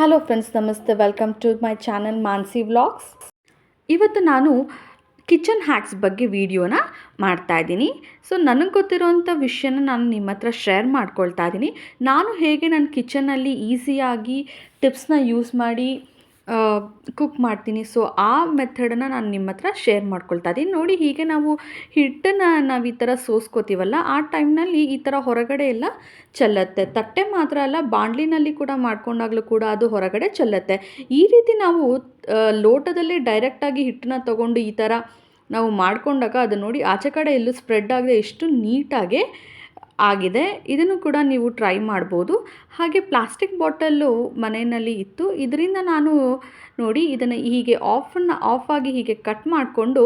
Hello friends, ನಮಸ್ತೆ. Welcome to my channel Mansi vlogs. ಇವತ್ತು ನಾನು ಕಿಚನ್ ಹ್ಯಾಕ್ಸ್ ಬಗ್ಗೆ ವಿಡಿಯೋನ ಮಾಡ್ತಾಯಿದ್ದೀನಿ. ಸೊ ನನಗೆ ಗೊತ್ತಿರೋವಂಥ ವಿಷಯನ ನಾನು ನಿಮ್ಮ ಹತ್ರ ಶೇರ್ ಮಾಡ್ಕೊಳ್ತಾ ಇದ್ದೀನಿ. ನಾನು ಹೇಗೆ ನನ್ನ ಕಿಚನಲ್ಲಿ ಈಸಿಯಾಗಿ ಟಿಪ್ಸ್ನ ಯೂಸ್ ಮಾಡಿ ಕುಕ್ ಮಾಡ್ತೀನಿ. ಸೊ ಆ ಮೆಥಡನ್ನು ನಾನು ನಿಮ್ಮ ಹತ್ರ ಶೇರ್ ಮಾಡ್ಕೊಳ್ತಾ ಇದ್ದೀನಿ. ನೋಡಿ, ಹೀಗೆ ನಾವು ಹಿಟ್ಟನ್ನು ನಾವು ಈ ಥರ ಸೋಸ್ಕೋತೀವಲ್ಲ, ಆ ಟೈಮ್ನಲ್ಲಿ ಈ ಥರ ಹೊರಗಡೆ ಎಲ್ಲ ಚೆಲ್ಲತ್ತೆ. ತಟ್ಟೆ ಮಾತ್ರ ಅಲ್ಲ, ಬಾಣಲಿನಲ್ಲಿ ಕೂಡ ಮಾಡ್ಕೊಂಡಾಗಲೂ ಕೂಡ ಅದು ಹೊರಗಡೆ ಚೆಲ್ಲತ್ತೆ. ಈ ರೀತಿ ನಾವು ಲೋಟದಲ್ಲಿ ಡೈರೆಕ್ಟಾಗಿ ಹಿಟ್ಟನ್ನ ತೊಗೊಂಡು ಈ ಥರ ನಾವು ಮಾಡಿಕೊಂಡಾಗ ಅದು ನೋಡಿ ಆಚೆ ಕಡೆ ಎಲ್ಲೂ ಸ್ಪ್ರೆಡ್ ಆಗದೆ ಎಷ್ಟು ನೀಟಾಗಿ ಆಗಿದೆ. ಇದನ್ನು ಕೂಡ ನೀವು ಟ್ರೈ ಮಾಡ್ಬೋದು. ಹಾಗೆ ಪ್ಲಾಸ್ಟಿಕ್ ಬಾಟಲ್ಲು ಮನೆಯಲ್ಲಿ ಇತ್ತು. ಇದರಿಂದ ನಾನು ನೋಡಿ ಇದನ್ನು ಹೀಗೆ ಆಫ್ ಆಗಿ ಹೀಗೆ ಕಟ್ ಮಾಡಿಕೊಂಡು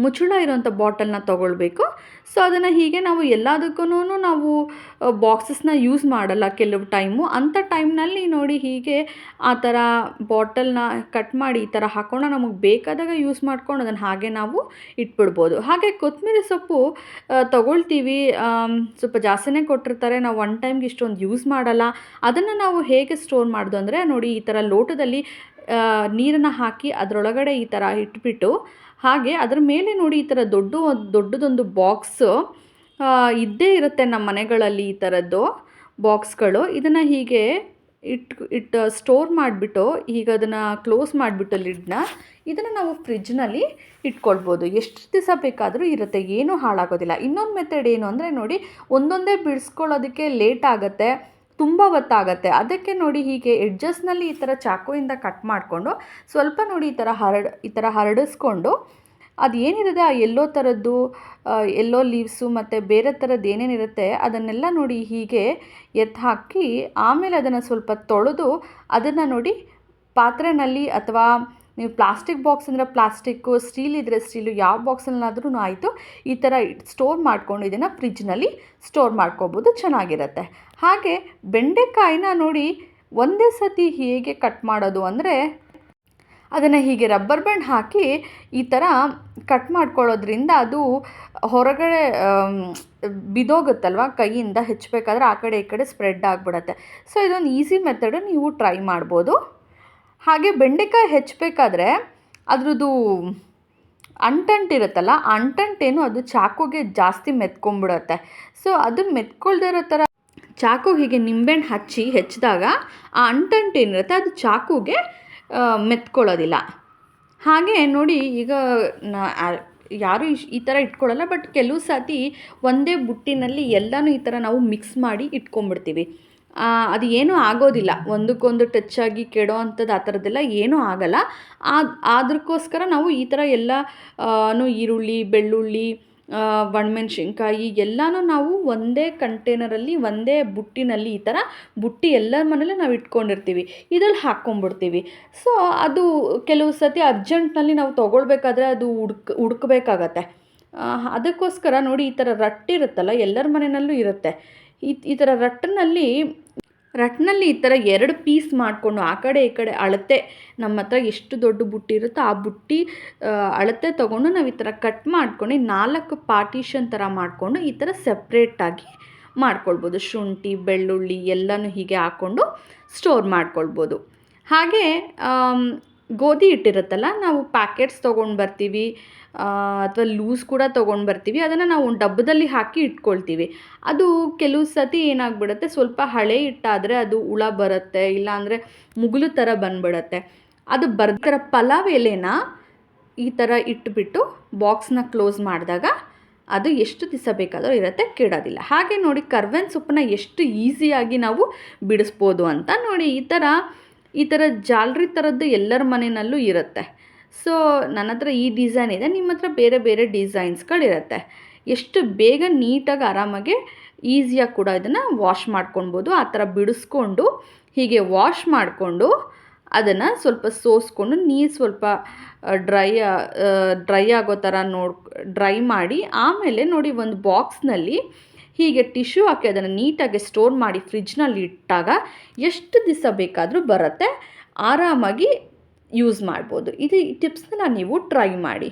ಮುಚ್ಚಳ ಇರೋಂಥ ಬಾಟಲ್ನ ತೊಗೊಳ್ಬೇಕು. ಸೊ ಅದನ್ನು ಹೀಗೆ ನಾವು ಎಲ್ಲದಕ್ಕೂ ನಾವು ಬಾಕ್ಸಸ್ನ ಯೂಸ್ ಮಾಡಲ್ಲ ಕೆಲವು ಟೈಮು. ಅಂಥ ಟೈಮ್ನಲ್ಲಿ ನೋಡಿ ಹೀಗೆ ಆ ಥರ ಬಾಟಲ್ನ ಕಟ್ ಮಾಡಿ ಈ ಥರ ಹಾಕ್ಕೊಂಡು ನಮಗೆ ಬೇಕಾದಾಗ ಯೂಸ್ ಮಾಡ್ಕೊಂಡು ಅದನ್ನು ಹಾಗೆ ನಾವು ಇಟ್ಬಿಡ್ಬೋದು. ಹಾಗೆ ಕೊತ್ತಂಬರಿ ಸೊಪ್ಪು ತೊಗೊಳ್ತೀವಿ, ಸ್ವಲ್ಪ ಜಾಸ್ತಿನೇ ಕೊಟ್ಟಿರ್ತಾರೆ, ನಾವು ಒನ್ ಟೈಮ್ಗೆ ಇಷ್ಟೊಂದು ಯೂಸ್ ಮಾಡಲ್ಲ. ಅದನ್ನು ನಾವು ಹೇಗೆ ಸ್ಟೋರ್ ಮಾಡೋದು ಅಂದರೆ ನೋಡಿ, ಈ ಥರ ಲೋಟದಲ್ಲಿ ನೀರನ್ನು ಹಾಕಿ ಅದರೊಳಗಡೆ ಈ ಥರ ಇಟ್ಬಿಟ್ಟು, ಹಾಗೆ ಅದರ ಮೇಲೆ ನೋಡಿ ಈ ಥರ ದೊಡ್ಡದೊಂದು ಬಾಕ್ಸ್ ಇದ್ದೇ ಇರುತ್ತೆ ನಮ್ಮ ಮನೆಗಳಲ್ಲಿ, ಈ ಥರದ್ದು ಬಾಕ್ಸ್ಗಳು. ಇದನ್ನು ಹೀಗೆ ಇಟ್ಟು ಸ್ಟೋರ್ ಮಾಡಿಬಿಟ್ಟು ಈಗ ಅದನ್ನು ಕ್ಲೋಸ್ ಮಾಡಿಬಿಟ್ಟು ಲಿಡ್ನ ಇದನ್ನು ನಾವು ಫ್ರಿಜ್ನಲ್ಲಿ ಇಟ್ಕೊಳ್ಬೋದು. ಎಷ್ಟು ದಿವಸ ಬೇಕಾದರೂ ಇರುತ್ತೆ, ಏನೂ ಹಾಳಾಗೋದಿಲ್ಲ. ಇನ್ನೊಂದು ಮೆಥಡ್ ಏನು ಅಂದರೆ ನೋಡಿ, ಒಂದೊಂದೇ ಬಿಡಿಸ್ಕೊಳ್ಳೋದಕ್ಕೆ ಲೇಟ್ ಆಗುತ್ತೆ, ತುಂಬ ಹೊತ್ತಾಗತ್ತೆ. ಅದಕ್ಕೆ ನೋಡಿ ಹೀಗೆ ಎಡ್ಜಸ್ನಲ್ಲಿ ಈ ಥರ ಚಾಕುವಿಂದ ಕಟ್ ಮಾಡಿಕೊಂಡು ಸ್ವಲ್ಪ ನೋಡಿ ಈ ಥರ ಹರಡಿಸ್ಕೊಂಡು ಅದು ಏನಿರುತ್ತೆ ಆ ಎಲ್ಲೋ ಲೀವ್ಸು ಮತ್ತು ಬೇರೆ ಥರದ್ದು ಏನೇನಿರುತ್ತೆ ಅದನ್ನೆಲ್ಲ ನೋಡಿ ಹೀಗೆ ಎತ್ತಿ ಹಾಕಿ, ಆಮೇಲೆ ಅದನ್ನು ಸ್ವಲ್ಪ ತೊಳೆದು ಅದನ್ನು ನೋಡಿ ಪಾತ್ರೆಯಲ್ಲಿ, ಅಥವಾ ನೀವು ಪ್ಲಾಸ್ಟಿಕ್ ಬಾಕ್ಸ್ ಅಂದರೆ ಪ್ಲಾಸ್ಟಿಕ್ಕು, ಸ್ಟೀಲ್ ಇದ್ದರೆ ಸ್ಟೀಲು, ಯಾವ ಬಾಕ್ಸಲ್ಲಾದ್ರೂ ಆಯಿತು, ಈ ಥರ ಸ್ಟೋರ್ ಮಾಡ್ಕೊಂಡು ಇದನ್ನು ಫ್ರಿಜ್ನಲ್ಲಿ ಸ್ಟೋರ್ ಮಾಡ್ಕೋಬೋದು, ಚೆನ್ನಾಗಿರುತ್ತೆ. ಹಾಗೆ ಬೆಂಡೆಕಾಯಿನ ನೋಡಿ ಒಂದೇ ಸತಿ ಹೇಗೆ ಕಟ್ ಮಾಡೋದು ಅಂದರೆ, ಅದನ್ನು ಹೀಗೆ ರಬ್ಬರ್ ಬ್ಯಾಂಡ್ ಹಾಕಿ ಈ ಥರ ಕಟ್ ಮಾಡ್ಕೊಳ್ಳೋದ್ರಿಂದ ಅದು ಹೊರಗಡೆ ಬಿದೋಗುತ್ತಲ್ವ, ಕೈಯಿಂದ ಹೆಚ್ಚಬೇಕಾದ್ರೆ ಆ ಕಡೆ ಈ ಕಡೆ ಸ್ಪ್ರೆಡ್ ಆಗಿಬಿಡತ್ತೆ. ಸೊ ಇದೊಂದು ಈಸಿ ಮೆಥಡು, ನೀವು ಟ್ರೈ ಮಾಡ್ಬೋದು. ಹಾಗೆ ಬೆಂಡೆಕಾಯಿ ಹೆಚ್ಚಬೇಕಾದ್ರೆ ಅದ್ರದ್ದು ಅಂಟಂಟಿರುತ್ತಲ್ಲ, ಆ ಅಂಟಂಟೇನು ಅದು ಚಾಕುಗೆ ಜಾಸ್ತಿ ಮೆತ್ಕೊಂಡ್ಬಿಡುತ್ತೆ. ಸೊ ಅದನ್ನು ಮೆತ್ಕೊಳ್ದೇ ಇರೋ ಥರ ಚಾಕು ಹೀಗೆ ನಿಂಬೆಹಣ್ಣು ಹಚ್ಚಿ ಹೆಚ್ಚಿದಾಗ ಆ ಅಂಟಂಟೇನಿರುತ್ತೆ ಅದು ಚಾಕುಗೆ ಮೆತ್ಕೊಳ್ಳೋದಿಲ್ಲ. ಹಾಗೆ ನೋಡಿ, ಈಗ ಯಾರೂ ಈ ಥರ ಇಟ್ಕೊಳ್ಳಲ್ಲ, ಬಟ್ ಕೆಲವು ಸತಿ ಒಂದೇ ಬುಟ್ಟಿನಲ್ಲಿ ಎಲ್ಲನೂ ಈ ಥರ ನಾವು ಮಿಕ್ಸ್ ಮಾಡಿ ಇಟ್ಕೊಂಡ್ಬಿಡ್ತೀವಿ. ಅದು ಏನೂ ಆಗೋದಿಲ್ಲ, ಒಂದಕ್ಕೊಂದು ಟಚ್ ಆಗಿ ಕೆಡೋ ಅಂಥದ್ದು ಆ ಥರದ್ದೆಲ್ಲ ಏನೂ ಆಗಲ್ಲ. ಅದಕ್ಕೋಸ್ಕರ ನಾವು ಈ ಥರ ಈರುಳ್ಳಿ, ಬೆಳ್ಳುಳ್ಳಿ, ಒಣಮೆಣ್ಸಿನ್ಕಾಯಿ ಎಲ್ಲನೂ ನಾವು ಒಂದೇ ಕಂಟೈನರಲ್ಲಿ, ಒಂದೇ ಬುಟ್ಟಿನಲ್ಲಿ, ಈ ಥರ ಬುಟ್ಟಿ ಎಲ್ಲರ ಮನೇಲಿ ನಾವು ಇಟ್ಕೊಂಡಿರ್ತೀವಿ, ಇದ್ರಲ್ಲಿ ಹಾಕ್ಕೊಂಬಿಡ್ತೀವಿ. ಸೊ ಅದು ಕೆಲವು ಸತಿ ಅರ್ಜೆಂಟ್ನಲ್ಲಿ ನಾವು ತೊಗೊಳ್ಬೇಕಾದ್ರೆ ಅದು ಹುಡ್ಕಬೇಕಾಗತ್ತೆ. ಅದಕ್ಕೋಸ್ಕರ ನೋಡಿ ಈ ಥರ ರಟ್ಟಿರುತ್ತಲ್ಲ, ಎಲ್ಲರ ಮನೆಯಲ್ಲೂ ಇರುತ್ತೆ. ಈ ಥರ ರಟ್ಟಿನಲ್ಲಿ ಈ ಥರ 2 ಪೀಸ್ ಮಾಡಿಕೊಂಡು ಆ ಕಡೆ ಈ ಕಡೆ ಅಳತೆ, ನಮ್ಮ ಹತ್ರ ಎಷ್ಟು ದೊಡ್ಡ ಬುಟ್ಟಿ ಇರುತ್ತೋ ಆ ಬುಟ್ಟಿ ಅಳತೆ ತೊಗೊಂಡು ನಾವು ಈ ಥರ ಕಟ್ ಮಾಡ್ಕೊಂಡು 4 ಪಾರ್ಟಿಷನ್ ಥರ ಮಾಡಿಕೊಂಡು ಈ ಥರ ಸಪ್ರೇಟಾಗಿ ಮಾಡ್ಕೊಳ್ಬೋದು. ಶುಂಠಿ, ಬೆಳ್ಳುಳ್ಳಿ ಎಲ್ಲನೂ ಹೀಗೆ ಹಾಕ್ಕೊಂಡು ಸ್ಟೋರ್ ಮಾಡ್ಕೊಳ್ಬೋದು. ಹಾಗೆ ಗೋಧಿ ಹಿಟ್ಟಿರುತ್ತಲ್ಲ, ನಾವು ಪ್ಯಾಕೆಟ್ಸ್ ತೊಗೊಂಡು ಬರ್ತೀವಿ ಅಥವಾ ಲೂಸ್ ಕೂಡ ತೊಗೊಂಡು ಬರ್ತೀವಿ, ಅದನ್ನು ನಾವು ಒಂದು ಡಬ್ಬದಲ್ಲಿ ಹಾಕಿ ಇಟ್ಕೊಳ್ತೀವಿ. ಅದು ಕೆಲವು ಸತಿ ಏನಾಗ್ಬಿಡುತ್ತೆ, ಸ್ವಲ್ಪ ಹಳೆ ಹಿಟ್ಟಾದರೆ ಅದು ಹುಳ ಬರುತ್ತೆ, ಇಲ್ಲಾಂದರೆ ಮುಗುಲು ಥರ ಬಂದುಬಿಡತ್ತೆ. ಅದು ಬರ್ದರ ಪಲಾವ್ ಎಲೆನ ಈ ಥರ ಇಟ್ಬಿಟ್ಟು ಬಾಕ್ಸ್ನ ಕ್ಲೋಸ್ ಮಾಡಿದಾಗ ಅದು ಎಷ್ಟು ದಿವಸ ಬೇಕಾದರೂ ಇರುತ್ತೆ, ಕೆಡೋದಿಲ್ಲ. ಹಾಗೆ ನೋಡಿ ಕರ್ಬೇವಿನ ಸೊಪ್ಪನ್ನ ಎಷ್ಟು ಈಸಿಯಾಗಿ ನಾವು ಬಿಡಿಸ್ಬೋದು ಅಂತ ನೋಡಿ. ಈ ಥರ ಜಾಲರಿ ಥರದ್ದು ಎಲ್ಲರ ಮನೆಯಲ್ಲೂ ಇರುತ್ತೆ. ಸೊ ನನ್ನ ಹತ್ರ ಈ ಡಿಸೈನ್ ಇದೆ, ನಿಮ್ಮ ಹತ್ರ ಬೇರೆ ಬೇರೆ ಡಿಸೈನ್ಸ್ಗಳಿರುತ್ತೆ. ಎಷ್ಟು ಬೇಗ ನೀಟಾಗಿ ಆರಾಮಾಗಿ ಈಸಿಯಾಗಿ ಕೂಡ ಇದನ್ನು ವಾಶ್ ಮಾಡ್ಕೊಳ್ಬೋದು. ಆ ಥರ ಬಿಡಿಸ್ಕೊಂಡು ಹೀಗೆ ವಾಶ್ ಮಾಡಿಕೊಂಡು ಅದನ್ನು ಸ್ವಲ್ಪ ಸೋಸ್ಕೊಂಡು ನೀರು ಸ್ವಲ್ಪ ಡ್ರೈ ಆಗೋ ಥರ ಡ್ರೈ ಮಾಡಿ, ಆಮೇಲೆ ನೋಡಿ ಒಂದು ಬಾಕ್ಸ್ನಲ್ಲಿ ಹೀಗೆ ಟಿಶ್ಯೂ ಹಾಕಿ ಅದನ್ನು ನೀಟಾಗಿ ಸ್ಟೋರ್ ಮಾಡಿ ಫ್ರಿಜ್ನಲ್ಲಿ ಇಟ್ಟಾಗ ಎಷ್ಟು ದಿವಸ ಬೇಕಾದರೂ ಬರುತ್ತೆ, ಆರಾಮಾಗಿ ಯೂಸ್ ಮಾಡ್ಬೋದು. ಈ ಟಿಪ್ಸ್ನ ನೀವು ಟ್ರೈ ಮಾಡಿ.